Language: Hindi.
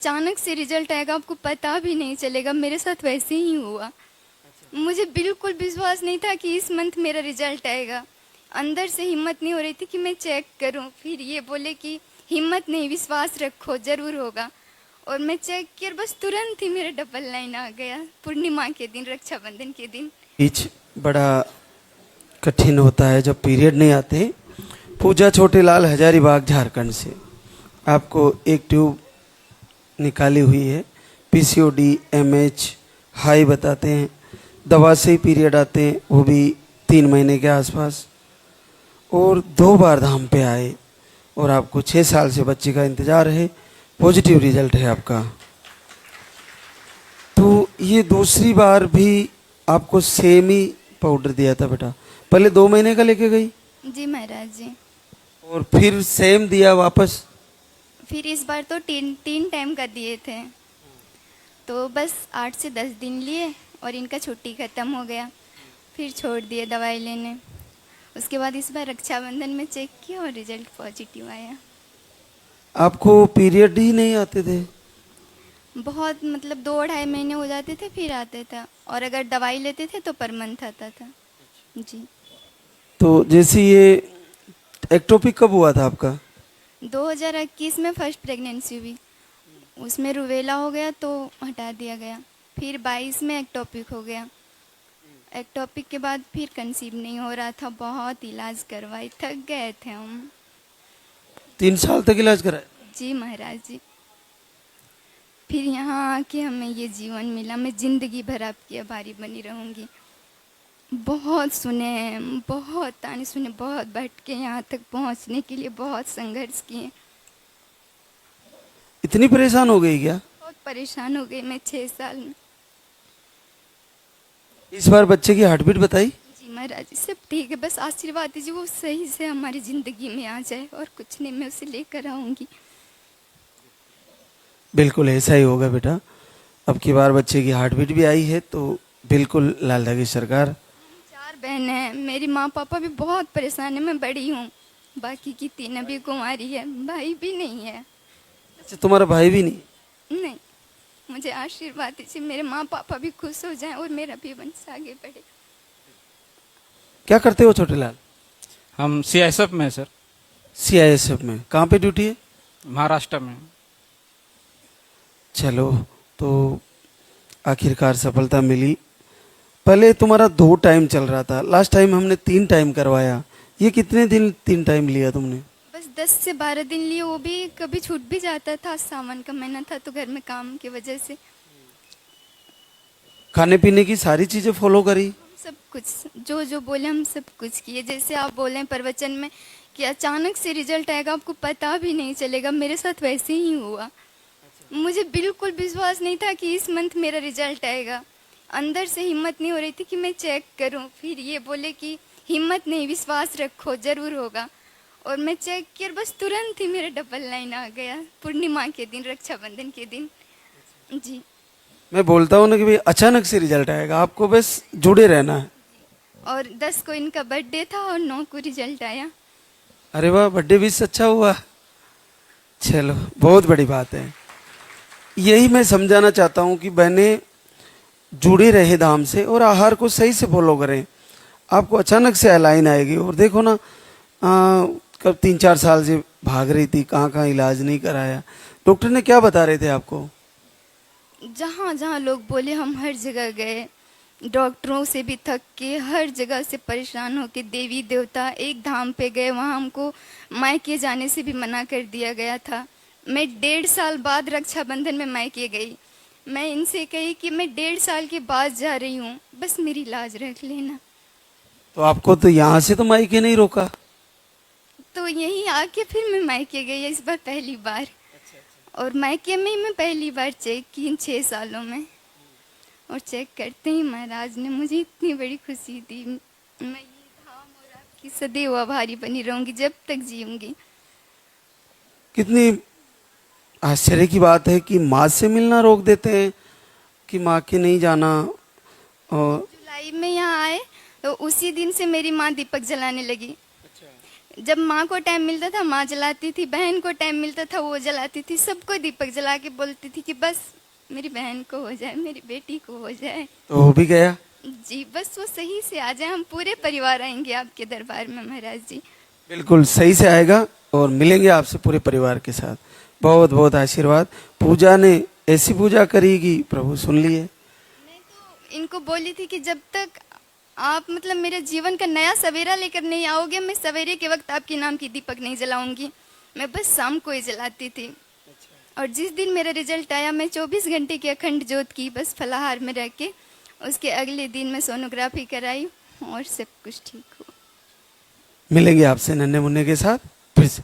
अचानक से रिजल्ट आएगा, आपको पता भी नहीं चलेगा। मेरे साथ वैसे ही हुआ। मुझे बिल्कुल विश्वास नहीं था कि इस मंथ मेरा रिजल्ट आएगा। अंदर से हिम्मत नहीं हो रही थी कि मैं चेक करूं। फिर ये बोले कि हिम्मत नहीं, विश्वास रखो, जरूर होगा। और मैं चेक किया, बस तुरंत ही मेरा डबल लाइन आ गया, पूर्णिमा के दिन, रक्षाबंधन के दिन। बीच बड़ा कठिन होता है जब पीरियड नहीं आते। पूजा छोटेलाल हजारीबाग झारखंड से आपको एक ट्यूब निकाली हुई है। पीसीओडी एमएच हाई बताते हैं। दवा से ही पीरियड आते हैं, वो भी 3 महीने के आसपास। और 2 बार धाम पे आए और आपको 6 साल से बच्चे का इंतजार है। पॉजिटिव रिजल्ट है आपका। तो ये दूसरी बार भी आपको सेम ही पाउडर दिया था बेटा। पहले 2 महीने का लेके गई जी महाराज जी। और फिर सेम दिया वापस। फिर इस बार तो तीन टाइम का दिए थे, तो बस 8 से 10 दिन लिए और इनका छुट्टी ख़त्म हो गया। फिर छोड़ दिए दवाई लेने। उसके बाद इस बार रक्षाबंधन में चेक किया और रिजल्ट पॉजिटिव आया। आपको पीरियड ही नहीं आते थे? बहुत मतलब 2-2.5 महीने हो जाते थे फिर आते था, और अगर दवाई लेते थे तो पर मंथ आता था। जी। तो जैसे ये एक्टोपिक कब हुआ था आपका? 2021 में फर्स्ट प्रेगनेंसी हुई, उसमें रुवेला हो गया तो हटा दिया गया। फिर 22 में एक्टोपिक हो गया। एक्टोपिक के बाद फिर कंसीव नहीं हो रहा था, बहुत इलाज करवाए, थक गए थे हम। 3 साल तक इलाज कराया? जी महाराज जी। फिर यहाँ आके हमें ये जीवन मिला। मैं ज़िंदगी भर आपकी आभारी बनी रहूँगी। बहुत सुने हैं, बहुत ताने सुने, बहुत भटके यहाँ तक पहुँचने के लिए बहुत संघर्ष किए। इतनी परेशान हो गई क्या? बहुत परेशान हो गई मैं 6 साल में। इस बार बच्चे की हार्ट बीट बताई? जी महाराज जी, सब ठीक है, बस आशीर्वाद दीजिए वो सही से हमारी ज़िंदगी में आ जाए, और कुछ नहीं, मैं उसे लेकर आऊँगी। बिल्कुल ऐसा ही होगा बेटा। अब की बार बच्चे की हार्ट बीट भी आई है तो बिल्कुल लाल की सरकार। 4 बहनें हैं। मेरी माँ पापा भी बहुत परेशान है, मैं बड़ी हूँ। बाकी की 3 अभी कुंवारी है, भाई भी नहीं है। अच्छा, तुम्हारा भाई भी नहीं? नहीं, मुझे आशीर्वाद दीजिए, मेरे माँ पापा भी खुश हो जाएं और मेरा भी वंश आगे बढ़े। क्या करते हो छोटेलाल? हम सीआईएसएफ में हैं सर। सीआईएसएफ में? कहाँ पे ड्यूटी है? महाराष्ट्र में। चलो, तो आखिरकार सफलता मिली। पहले तुम्हारा 2 टाइम चल रहा था, लास्ट टाइम हमने 3 टाइम करवाया। ये कितने दिन 3 टाइम लिया तुमने? बस 10 से 12 दिन लिए, वो भी कभी छूट भी जाता था। सावन का महीना था तो घर में काम की वजह से। खाने पीने की सारी चीजें फॉलो करी? सब कुछ जो जो बोले हम सब कुछ किए। जैसे आप बोले प्रवचन में कि अचानक से रिजल्ट आएगा, आपको पता भी नहीं चलेगा। मेरे साथ वैसे ही हुआ। मुझे बिल्कुल विश्वास नहीं था कि इस मंथ मेरा रिजल्ट आएगा। अंदर से हिम्मत नहीं हो रही थी कि मैं चेक करूं। फिर ये बोले कि हिम्मत नहीं, विश्वास रखो, जरूर होगा। और मैं चेक किया, बस तुरंत ही मेरा डबल लाइन आ गया, पूर्णिमा के दिन, रक्षाबंधन के दिन। जी। मैं बोलता हूँ ना कि भाई अचानक से रिजल्ट आएगा, आपको बस जुड़े रहना है। और 10 को इनका बर्थडे था और 9 को रिजल्ट आया। अरे वाह, बर्थडे भी अच्छा हुआ। चलो, बहुत बड़ी बात है। यही मैं समझाना चाहता हूँ कि बहनें जुड़े रहे धाम से और आहार को सही से फॉलो करें। आपको अचानक से लाइन आएगी। और देखो ना, कब 3-4 साल से भाग रही थी, कहाँ कहाँ इलाज नहीं कराया। डॉक्टर ने क्या बता रहे थे आपको? जहाँ जहाँ लोग बोले हम हर जगह गए, डॉक्टरों से भी थक के, हर जगह से परेशान होके, देवी देवता, एक धाम पे गए, वहाँ हमको मायके जाने से भी मना कर दिया गया था। मैं 1.5 साल बाद रक्षाबंधन में मायके गई। मैं इनसे कही कि मैं 1.5 साल के बाद जा रही हूँ, बस मेरी लाज रख लेना। तो आपको तो यहाँ से तो मायके नहीं रोका? तो यहीं आके फिर मैं मायके गई इस बार पहली बार। और मायके में ही मैं पहली बार चेक की इन 6 सालों में। और चेक करते ही महाराज ने मुझे इतनी बड़ी खुशी दी। मैं ये धाम और आपकी सदैव आभारी बनी रहूंगी जब तक जीऊंगी। कितनी आश्चर्य की बात है कि माँ से मिलना रोक देते हैं कि माँ के नहीं जाना। और जुलाई में यहाँ आए तो उसी दिन से मेरी माँ दीपक जलाने लगी। जब माँ को टाइम मिलता था माँ जलाती थी, बहन को टाइम मिलता था वो जलाती थी, सबको दीपक जला के बोलती थी कि बस मेरी बहन को हो जाए, मेरी बेटी को हो जाए। तो हो भी गया। जी बस वो सही से आ जाए, हम पूरे परिवार आएंगे आपके दरबार में महाराज जी। बिल्कुल सही से आएगा और मिलेंगे आपसे पूरे परिवार के साथ। बहुत बहुत आशीर्वाद। पूजा ने ऐसी पूजा करेगी, प्रभु सुन लिए। मैं तो इनको बोली थी कि जब तक आप मतलब मेरे जीवन का नया सवेरा लेकर नहीं आओगे, मैं सवेरे के वक्त आपके नाम की दीपक नहीं जलाऊंगी, मैं बस शाम को ही जलाती थी। और जिस दिन मेरा रिजल्ट आया मैं 24 घंटे की अखंड ज्योत की बस फलाहार में रख के, उसके अगले दिन मैं सोनोग्राफी कराई और सब कुछ ठीक हुआ। मिलेंगे आपसे नन्हे मुन्ने के साथ फिर से।